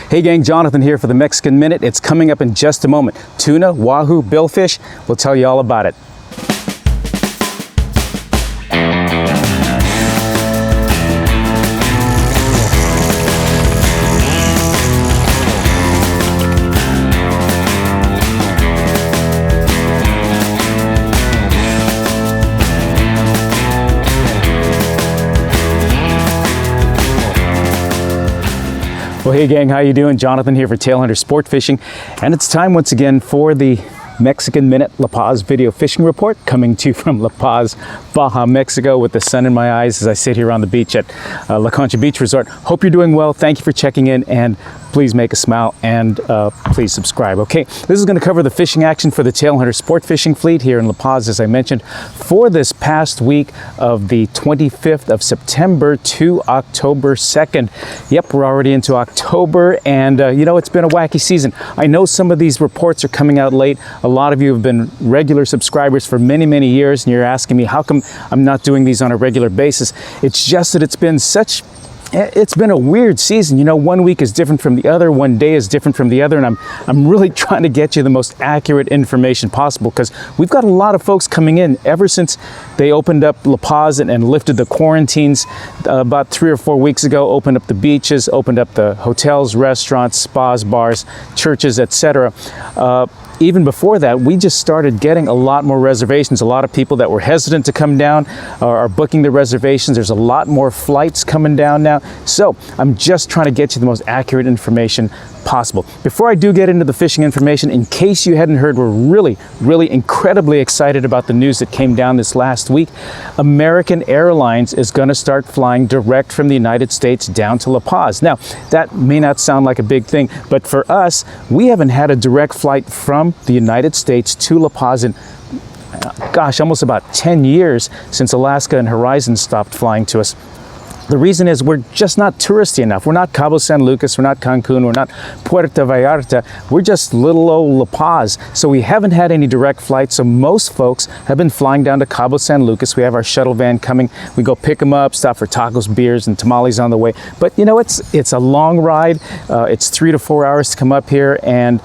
Hey gang, Jonathan here for the Mexican Minute. It's coming up in just a moment. Tuna, wahoo, billfish, we'll tell you all about it. Well, hey gang, how you doing? Jonathan here for Tailhunter Sportfishing, and it's time once again for the Mexican Minute La Paz video fishing report, coming to you from La Paz, Baja, Mexico, with the sun in my eyes as I sit here on the beach at La Concha Beach Resort. Hope you're doing well. Thank you for checking in, and please make a smile and please subscribe. Okay, this is going to cover the fishing action for the Tailhunter Sport Fishing Fleet here in La Paz, as I mentioned, for this past week of the 25th of September to October 2nd. Yep, we're already into October, and you know, it's been a wacky season. I know some of these reports are coming out late. A lot of you have been regular subscribers for many, many years, and you're asking me how come I'm not doing these on a regular basis. It's just that it's been a weird season. You know, one week is different from the other, one day is different from the other, and I'm really trying to get you the most accurate information possible, because we've got a lot of folks coming in ever since they opened up La Paz and lifted the quarantines about 3 or 4 weeks ago, opened up the beaches, opened up the hotels, restaurants, spas, bars, churches, etc. Even before that, we just started getting a lot more reservations. A lot of people that were hesitant to come down are booking the reservations. There's a lot more flights coming down now. So I'm just trying to get you the most accurate information possible. Before I do get into the fishing information, in case you hadn't heard, we're really incredibly excited about the news that came down this last week. American Airlines is going to start flying direct from the United States down to La Paz. Now, that may not sound like a big thing, but for us, we haven't had a direct flight from the United States to La Paz in gosh, almost about 10 years, since Alaska and Horizon stopped flying to us. The reason is we're just not touristy enough. We're not Cabo San Lucas, we're not Cancun, we're not Puerto Vallarta, we're just little old La Paz. So we haven't had any direct flights, so most folks have been flying down to Cabo San Lucas. We have our shuttle van coming, we go pick them up, stop for tacos, beers, and tamales on the way. But you know, it's a long ride. It's 3 to 4 hours to come up here, and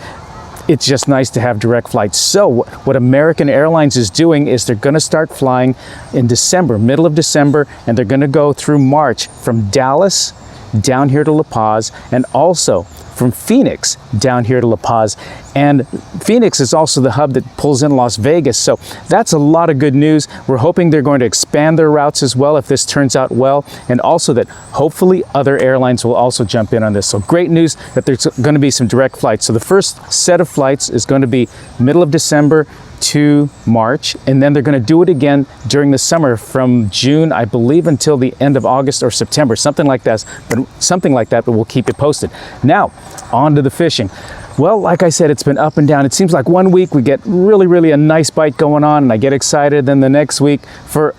it's just nice to have direct flights. So what American Airlines is doing is they're going to start flying in December, middle of December, and they're going to go through March from Dallas down here to La Paz, and also from Phoenix down here to La Paz. And Phoenix is also the hub that pulls in Las Vegas, so that's a lot of good news. We're hoping they're going to expand their routes as well if this turns out well, and also that hopefully other airlines will also jump in on this. So great news that there's going to be some direct flights. So the first set of flights is going to be middle of December to March, and then they're going to do it again during the summer from June, I believe, until the end of August or September, something like that, but we'll keep it posted. Now, on to the fishing. Well, like I said, it's been up and down. It seems like one week we get really a nice bite going on, and I get excited, then the next week, for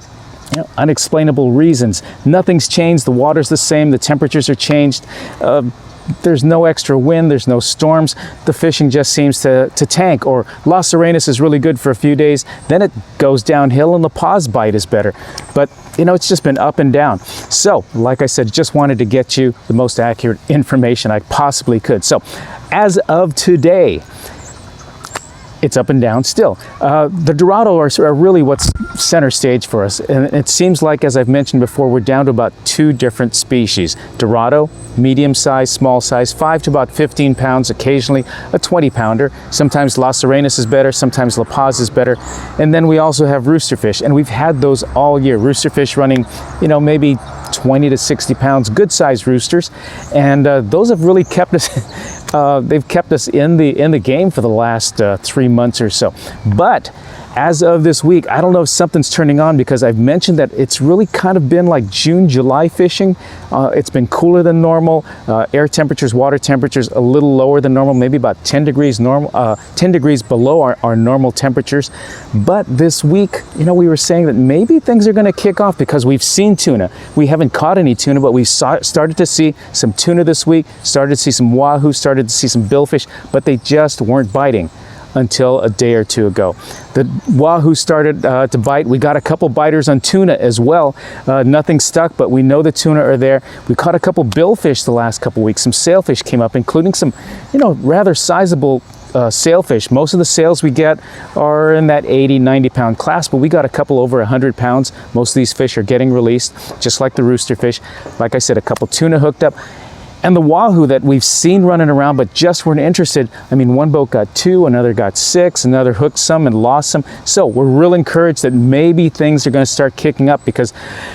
unexplainable reasons, nothing's changed. The water's the same, the temperatures are changed. There's no extra wind, there's no storms. The fishing just seems to tank. Or Las Arenas is really good for a few days, then it goes downhill and the pause bite is better. But you know, it's just been up and down. So, like I said, just wanted to get you the most accurate information I possibly could. So, as of today, it's up and down still. The Dorado are really what's center stage for us. And it seems like, as I've mentioned before, we're down to about 2 different species. Dorado, medium size, small size, 5 to about 15 pounds, occasionally a 20 pounder. Sometimes Las Arenas is better, sometimes La Paz is better. And then we also have roosterfish, and we've had those all year. Roosterfish running, you know, maybe 20 to 60 pounds, good sized roosters. And those have really kept us, they've kept us in the game for the last 3 months or so. But as of this week, I don't know if something's turning on, because I've mentioned that it's really kind of been like June, July fishing. It's been cooler than normal. Air temperatures, water temperatures a little lower than normal, maybe about 10 degrees below our normal temperatures. But this week, you know, we were saying that maybe things are going to kick off, because we've seen tuna. We haven't caught any tuna, but we started to see some tuna this week, started to see some wahoo, started to see some billfish, but they just weren't biting. until a day or two ago. The wahoo started to bite. We got a couple biters on tuna as well. Nothing stuck, but we know the tuna are there. We caught a couple billfish the last couple weeks. Some sailfish came up, including some, rather sizable sailfish. Most of the sails we get are in that 80-90 pound class, but we got a couple over 100 pounds. Most of these fish are getting released, just like the rooster fish. Like I said, a couple tuna hooked up. And the wahoo that we've seen running around but just weren't interested, I mean, one boat got 2, another got 6, another hooked some and lost some. So we're real encouraged that maybe things are going to start kicking up, because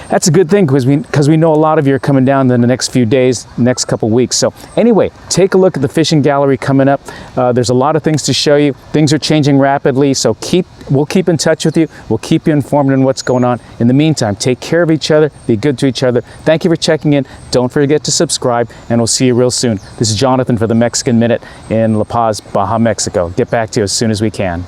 that's a good thing, because we know a lot of you are coming down in the next few days, next couple weeks. So anyway, take a look at the fishing gallery coming up. There's a lot of things to show you. Things are changing rapidly, so we'll keep in touch with you. We'll keep you informed on what's going on. In the meantime, take care of each other, be good to each other. Thank you for checking in. Don't forget to subscribe, and we'll see you real soon. This is Jonathan for the Mexican Minute in La Paz, Baja, Mexico. Get back to you as soon as we can.